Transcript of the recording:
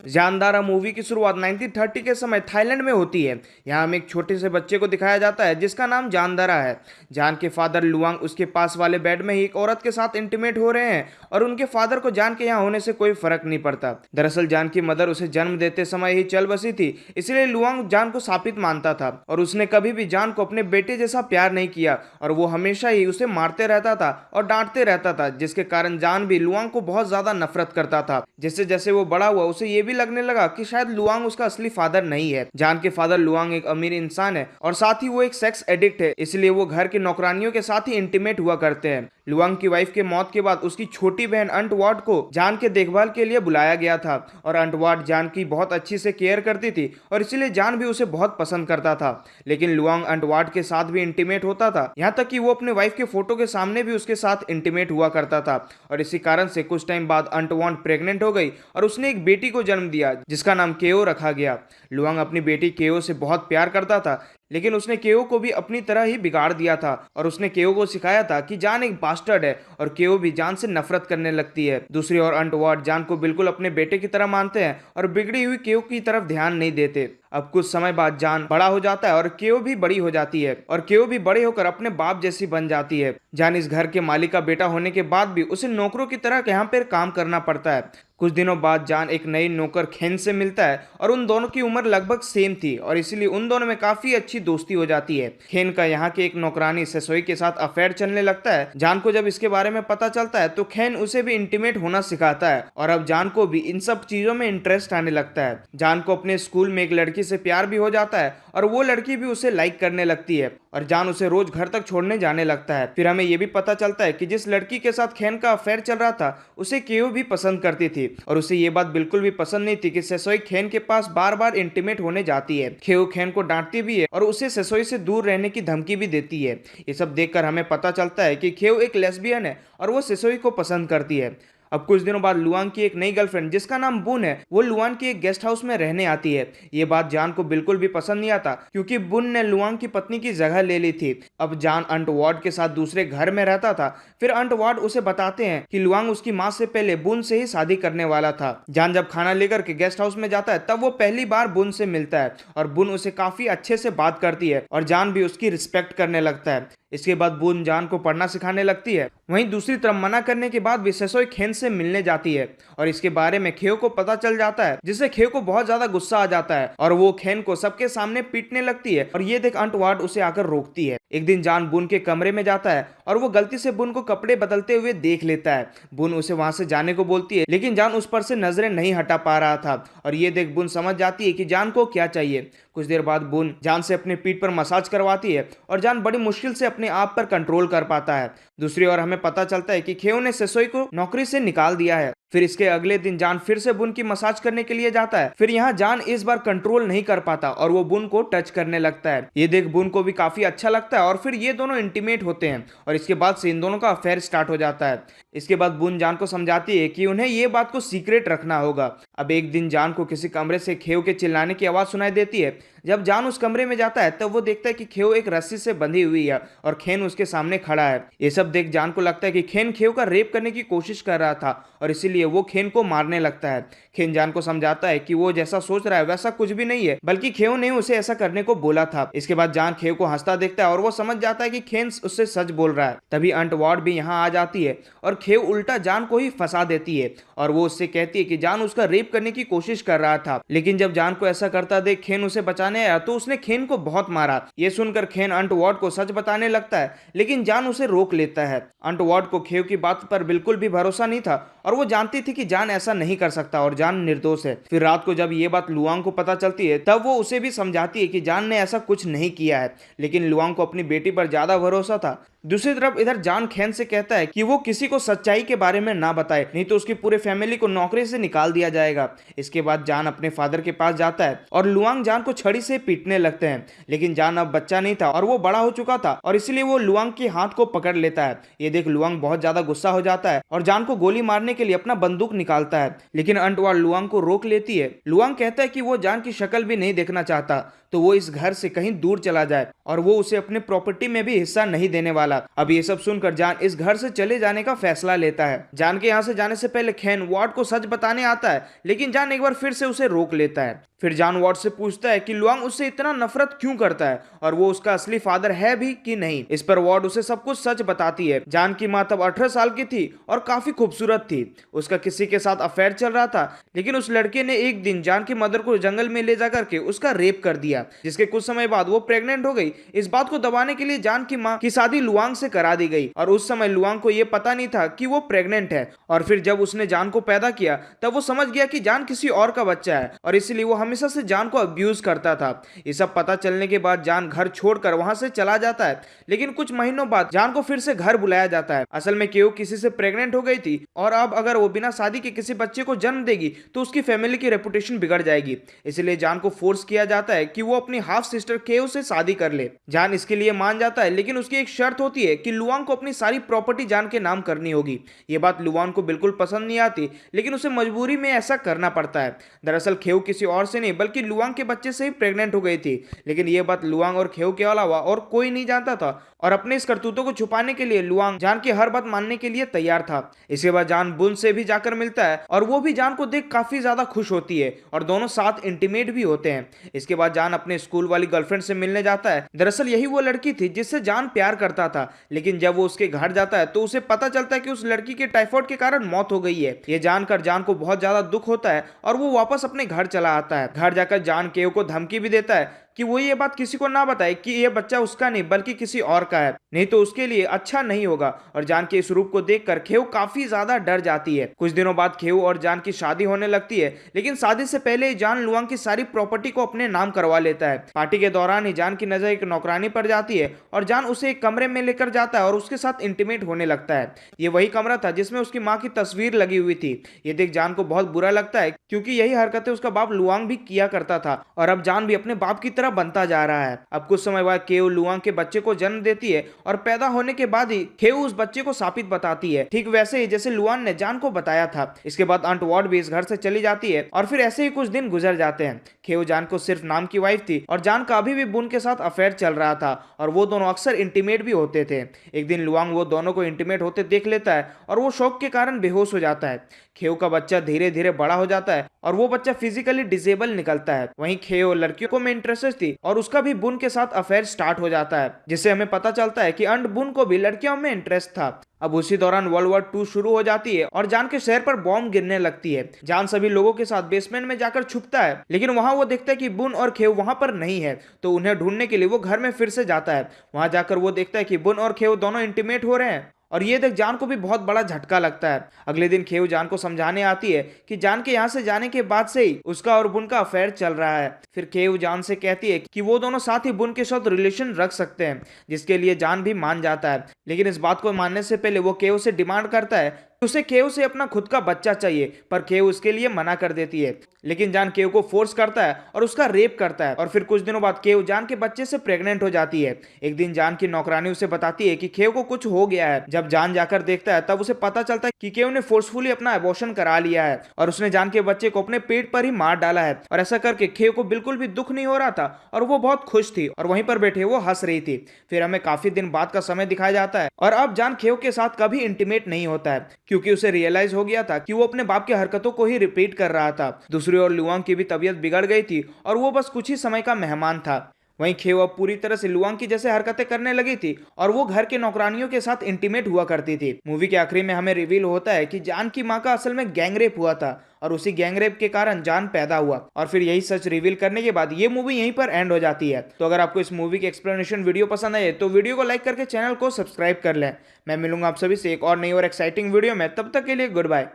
जानदारा movie की शुरुआत 1930 के समय थाईलैंड में होती है। यहाँ हमें एक छोटे से बच्चे को दिखाया जाता है जिसका नाम जानदारा है। जान के फादर लुआंग उसके पास वाले बेड में ही एक औरत के साथ इंटीमेट हो रहे हैं और उनके फादर को जान के यहाँ होने से कोई फर्क नहीं पड़ता। दरअसल जान की मदर उसे जन्म देते समय ही चल बसी थी, इसलिए लुआंग जान को शापित मानता था और उसने कभी भी जान को अपने बेटे जैसा प्यार नहीं किया और वो हमेशा ही उसे मारते रहता था और डांटते रहता था, जिसके कारण जान भी लुआंग को बहुत ज्यादा नफरत करता था। जैसे जैसे वो बड़ा हुआ उसे ये भी लगने लगा कि शायद लुआंग उसका असली फादर नहीं है। जान के फादर लुआंग एक अमीर इंसान है और साथ ही वो एक सेक्स एडिक्ट है, इसलिए वो घर की नौकरानियों के साथ ही इंटीमेट हुआ करते हैं। लुआंग की वाइफ के मौत के बाद उसकी छोटी बहन अंटवार्ड को जान के देखभाल के लिए बुलाया गया था और अंटवार्ड जान की बहुत अच्छी से केयर करती थी और इसीलिए जान भी उसे बहुत पसंद करता था। लेकिन लुआंग अंटवार्ड के साथ भी इंटीमेट होता था, यहाँ तक कि वो अपने वाइफ के फोटो के सामने भी उसके साथ इंटीमेट हुआ करता था और इसी कारण से कुछ टाइम बाद अंटवार्ड प्रेग्नेंट हो गई और उसने एक बेटी को जन्म दिया जिसका नाम केओ रखा गया। लुआंग अपनी बेटी केओ से बहुत प्यार करता था, लेकिन उसने केओ को भी अपनी तरह ही बिगाड़ दिया था और उसने केओ को सिखाया था कि जान एक बास्टर्ड है और केओ भी जान से नफरत करने लगती है। दूसरी ओर अंटवार्ड जान को बिल्कुल अपने बेटे की तरह मानते हैं और बिगड़ी हुई केओ की तरफ ध्यान नहीं देते। अब कुछ समय बाद जान बड़ा हो जाता है और केओ भी बड़ी हो जाती है और केओ भी बड़े होकर अपने बाप जैसी बन जाती है। जान इस घर के मालिक का बेटा होने के बाद भी उसे नौकरों की तरह यहाँ पर काम करना पड़ता है। कुछ दिनों बाद जान एक नई नौकर खेन से मिलता है और उन दोनों की उम्र लगभग सेम थी और इसलिए उन दोनों में काफी अच्छी दोस्ती हो जाती है। खेन का यहाँ के एक नौकरानी सेसोई के साथ अफेयर चलने लगता है। जान को जब इसके बारे में पता चलता है तो खेन उसे भी इंटीमेट होना सिखाता है और अब जान को भी इन सब चीजों में इंटरेस्ट आने लगता है। जान को अपने स्कूल में एक लड़की से प्यार भी हो जाता है और वो लड़की भी उसे लाइक करने लगती है और जान उसे रोज घर तक छोड़ने जाने लगता है। फिर हमें ये भी पता चलता है कि जिस लड़की के साथ खेन का अफेयर चल रहा था उसे केओ भी पसंद करती थी और उसे ये बात बिल्कुल भी पसंद नहीं थी कि सेसोई खेन के पास बार बार इंटीमेट होने जाती है। केओ खेन को डांटती भी है और उसे सेसोई से दूर रहने की धमकी भी देती है। ये सब देखकर हमें पता चलता है कि केओ एक लेस्बियन है और वो सेसोई को पसंद करती है। अब कुछ दिनों बाद लुआंग की एक नई गर्लफ्रेंड जिसका नाम बुन है वो लुआंग की एक गेस्ट हाउस में रहने आती है। ये बात जान को बिल्कुल भी पसंद नहीं आता क्योंकि बुन ने लुआंग की पत्नी की जगह ले ली थी। अब जान अंटवार्ड के साथ दूसरे घर में रहता था। फिर अंटवार्ड उसे बताते हैं कि लुआंग उसकी माँ से पहले बुन से ही शादी करने वाला था। जान जब खाना लेकर के गेस्ट हाउस में जाता है तब वो पहली बार बुन से मिलता है और बुन उसे काफी अच्छे से बात करती है और जान भी उसकी रिस्पेक्ट करने लगता है। इसके बाद बुन जान को पढ़ना सिखाने लगती है। वहीं दूसरी तरफ मना करने के बाद भी सेसोई खेन से मिलने जाती है और इसके बारे में खेओ को पता चल जाता है, जिससे खेओ को बहुत ज्यादा गुस्सा आ जाता है और वो खेन को सबके सामने पीटने लगती है और ये देख अंटवार्ड उसे आकर रोकती है। एक दिन जान बुन के कमरे में जाता है और वो गलती से बुन को कपड़े बदलते हुए देख लेता है। बुन उसे वहां से जाने को बोलती है लेकिन जान उस पर से नजरें नहीं हटा पा रहा था और ये देख बुन समझ जाती है कि जान को क्या चाहिए। कुछ देर बाद बुन जान से अपने पीठ पर मसाज करवाती है और जान बड़ी मुश्किल से अपने आप पर कंट्रोल कर पाता है। दूसरी ओर हमें पता चलता है कि खेओ ने सेसोई को नौकरी से निकाल दिया है। फिर इसके अगले दिन जान फिर से बुन की मसाज करने के लिए जाता है। फिर यहाँ जान इस बार कंट्रोल नहीं कर पाता और वो बुन को टच करने लगता है। ये देख बुन को भी काफी अच्छा लगता है और फिर ये दोनों इंटीमेट होते हैं और इसके बाद से इन दोनों का अफेयर स्टार्ट हो जाता है। इसके बाद बुन जान को समझाती है कि उन्हें ये बात को सीक्रेट रखना होगा। अब एक दिन जान को किसी कमरे से खेओ के चिल्लाने की आवाज सुनाई देती है। जब जान उस कमरे में जाता है तब वो देखता है कि खेओ एक रस्सी से बंधी हुई है और खेन उसके सामने खड़ा है। ये सब देख जान को लगता है कि खेन खेओ का रेप करने की कोशिश कर रहा था और इसीलिए वो खेन को मारने लगता है। खेन जान को समझाता है कि वो जैसा सोच रहा है वैसा कुछ भी नहीं है, बल्कि खेओ ने उसे ऐसा करने को बोला था। इसके बाद जान खेओ को हंसता देखता है और वो समझ जाता है कि खेन उससे सच बोल रहा है। तभी अंटवार्ड भी यहाँ आ जाती है और खेओ उल्टा जान को ही फंसा देती है और वो उससे कहती है कि जान उसका रेप करने की कोशिश कर रहा था। लेकिन जब जान को ऐसा करता देख खेन उसे बचाने आया तो उसने खेन को बहुत मारा। ये सुनकर खेन अंटवार्ड को सच बताने लगता है लेकिन जान उसे रोक लेता है। अंटवार्ड को खेओ की बात पर बिल्कुल भी भरोसा नहीं था और वो जानती थी कि जान ऐसा नहीं कर सकता और जान निर्दोष है। फिर रात को जब ये बात लुआंग को पता चलती है तब वो उसे भी समझाती है कि जान ने ऐसा कुछ नहीं किया है, लेकिन लुआंग को अपनी बेटी पर ज्यादा भरोसा था। दूसरी तरफ इधर जान खेन से कहता है कि वो किसी को सच्चाई के बारे में ना बताए, नहीं तो उसकी पूरे फैमिली को नौकरी से निकाल दिया जाएगा। इसके बाद जान अपने फादर के पास जाता है और लुआंग जान को छड़ी से पीटने लगते हैं, लेकिन जान अब बच्चा नहीं था और वो बड़ा हो चुका था और इसलिए वो लुआंग के हाथ को पकड़ लेता है। ये देख लुआंग बहुत ज्यादा गुस्सा हो जाता है और जान को गोली मारने के लिए अपना बंदूक निकालता है, लेकिन अंटवार्ड लुआंग को रोक लेती है। लुआंग कहता है कि वो जान की शक्ल भी नहीं देखना चाहता, तो वो इस घर से कहीं दूर चला जाए और वो उसे अपने प्रॉपर्टी में भी हिस्सा नहीं देने वाला डाला। अब ये सब सुनकर जान इस घर से चले जाने का फैसला लेता है। जान के यहाँ से जाने से पहले खेन वार्ड को सच बताने आता है, लेकिन जान एक बार फिर से उसे रोक लेता है। फिर जान वार्ड से पूछता है कि लुआंग उससे इतना नफरत क्यों करता है और वो उसका असली फादर है भी कि नहीं। इस पर वार्ड उसे सब कुछ सच बताती है। जान की माँ तब 18 साल की थी और काफी खूबसूरत थी। उसका किसी के साथ अफेयर चल रहा था, लेकिन उस लड़के ने एक दिन जान की मदर को जंगल में ले जाकर के उसका रेप कर दिया, जिसके कुछ समय बाद वो प्रेग्नेंट हो गई। इस बात को दबाने के लिए जान की माँ की शादी लुआंग से करा दी गई और उस समय लुआंग को यह पता नहीं था कि वो प्रेग्नेंट है। और फिर जब उसने जान को पैदा किया तब वो समझ गया कि जान किसी और का बच्चा है और इसलिए वो हमेशा से जान को अब्यूज करता था। ये सब पता चलने के बाद जान घर छोड़कर वहां से चला जाता है, लेकिन कुछ महीनों बाद जान को फिर से घर बुलाया जाता है। असल में केओ किसी से प्रेग्नेंट हो गई थी और अब अगर वो बिना शादी के किसी बच्चे को जन्म देगी तो उसकी फैमिली की रेपुटेशन बिगड़ जाएगी। इसलिए जान को फोर्स किया जाता है कि वो अपनी हाफ सिस्टर केओ से शादी कर ले। जान इसके लिए मान जाता है, लेकिन उसकी एक शर्त होती है कि लुआंग को अपनी सारी प्रॉपर्टी जान के नाम करनी होगी। ये बात लुआंग को बिल्कुल पसंद नहीं आती, लेकिन उसे मजबूरी में ऐसा करना पड़ता है। दरअसल खेव किसी और से नहीं बल्कि लुआंग के बच्चे से ही प्रेग्नेंट हो गई थी, लेकिन यह बात लुआंग और खेव के अलावा और कोई नहीं जानता था और अपने इस करतूतों को छुपाने के लिए लुआंग जान की हर बात मानने के लिए तैयार था। इसके बाद जान बुन से भी जाकर मिलता है और वो भी जान को देख काफी ज्यादा खुश होती है और दोनों साथ इंटीमेट भी होते हैं। इसके बाद जान अपने स्कूल वाली गर्लफ्रेंड से मिलने जाता है। दरअसल यही वो लड़की थी जिससे जान प्यार करता था, लेकिन जब वो उसके घर जाता है तो उसे पता चलता है कि उस लड़की के टाइफाइड के कारण मौत हो गई है। ये जानकर जान को बहुत ज्यादा दुख होता है और वो वापस अपने घर चला आता है। घर जाकर जान केव को धमकी भी देता है कि वो ये बात किसी को ना बताए कि ये बच्चा उसका नहीं बल्कि किसी और का है, नहीं तो उसके लिए अच्छा नहीं होगा। और जान के इस रूप को देखकर खेव काफी ज्यादा डर जाती है। कुछ दिनों बाद खेव और जान की शादी होने लगती है, लेकिन शादी से पहले ही जान लुआंग की सारी प्रॉपर्टी को अपने नाम करवा लेता है। पार्टी के दौरान ही जान की नजर एक नौकरानी पर जाती है और जान उसे एक कमरे में लेकर जाता है और उसके साथ इंटीमेट होने लगता है। ये वही कमरा था जिसमें उसकी माँ की तस्वीर लगी हुई थी। ये देख जान को बहुत बुरा लगता है, क्योंकि यही हरकतें उसका बाप लुआंग भी किया करता था और अब जान भी अपने बाप की तरह बनता जा रहा है। अब कुछ समय बाद केओ लुआंग के बच्चे को जन्म देती है और पैदा होने के बाद ही खेओ उस बच्चे को शापित बताती है, ठीक वैसे ही जैसे लुआंग ने जान को बताया था। इसके बाद आंट वार्ड भी इस घर से चली जाती है और फिर ऐसे ही कुछ दिन गुजर जाते हैं। खेओ जान को सिर्फ नाम की वाइफ थी और जान का अभी भी बुन के साथ अफेयर चल रहा था और वो दोनों अक्सर इंटीमेट भी होते थे। एक दिन लुआंग वो दोनों को इंटीमेट होते देख लेता है और वो शौक के कारण बेहोश हो जाता है। खेओ का बच्चा धीरे धीरे बड़ा हो जाता है और वो बच्चा फिजिकली डिसेबल निकलता है। वहीं खेओ लड़कियों को में इंटरेस्टेड थी और उसका भी बुन के साथ अफेयर स्टार्ट हो जाता है, जिससे हमें पता चलता है कि अंट बुन को भी लड़कियों में इंटरेस्ट था। अब उसी दौरान वर्ल्ड वॉर 2 शुरू हो जाती है और जान के शहर पर बॉम्ब गिरने लगती है। जान सभी लोगों के साथ बेसमेंट में जाकर छुपता है, लेकिन वहां वो देखता है कि बुन और खेव वहां पर नहीं है, तो उन्हें ढूंढने के लिए वो घर में फिर से जाता है। वहां जाकर वो देखता है कि बुन और खेव दोनों इंटीमेट हो रहे हैं और ये देख जान को भी बहुत बड़ा झटका लगता है। अगले दिन खेव जान को समझाने आती है कि जान के यहाँ से जाने के बाद से ही उसका और बुन का अफेयर चल रहा है। फिर खेव जान से कहती है कि वो दोनों साथ ही बुन के साथ रिलेशन रख सकते हैं, जिसके लिए जान भी मान जाता है। लेकिन इस बात को मानने से पहले वो केव से डिमांड करता है उसे केव से अपना खुद का बच्चा चाहिए, पर केव उसके लिए मना कर देती है। लेकिन जान केव को फोर्स करता है और उसका रेप करता है और फिर कुछ दिनों बाद केव जान के बच्चे से प्रेग्नेंट हो जाती है। एक दिन जान की नौकरानी उसे बताती है कि केव को कुछ हो गया है। जब जान जाकर देखता है तब उसे पता चलता है कि केव ने फोर्सफुली अपना अबॉर्शन करा लिया है और उसने जान के बच्चे को अपने पेट पर ही मार डाला है। और ऐसा करके केव को बिल्कुल भी दुख नहीं हो रहा था और वो बहुत खुश थी और वहीं पर बैठे वो हंस रही थी। फिर हमें काफी दिन बाद का समय दिखाया जाता है और अब जान केव के साथ कभी इंटीमेट नहीं होता है, क्योंकि उसे रियलाइज हो गया था कि वो अपने बाप की हरकतों को ही रिपीट कर रहा था। दूसरी ओर लुआंग की भी तबीयत बिगड़ गई थी और वो बस कुछ ही समय का मेहमान था। वहीं खेव अब पूरी तरह से लुआंग की जैसे हरकतें करने लगी थी और वो घर के नौकरानियों के साथ इंटीमेट हुआ करती थी। मूवी के आखिरी में हमें रिवील होता है कि जान की माँ का असल में गैंगरेप हुआ था और उसी गैंगरेप के कारण जान पैदा हुआ। और फिर यही सच रिवील करने के बाद ये मूवी यहीं पर एंड हो जाती है। तो अगर आपको इस मूवी की एक्सप्लेनेशन वीडियो पसंद आए तो वीडियो को लाइक करके चैनल को सब्सक्राइब कर लें। मैं मिलूंगा आप सभी से एक और नई और एक्साइटिंग वीडियो में, तब तक के लिए गुड बाय।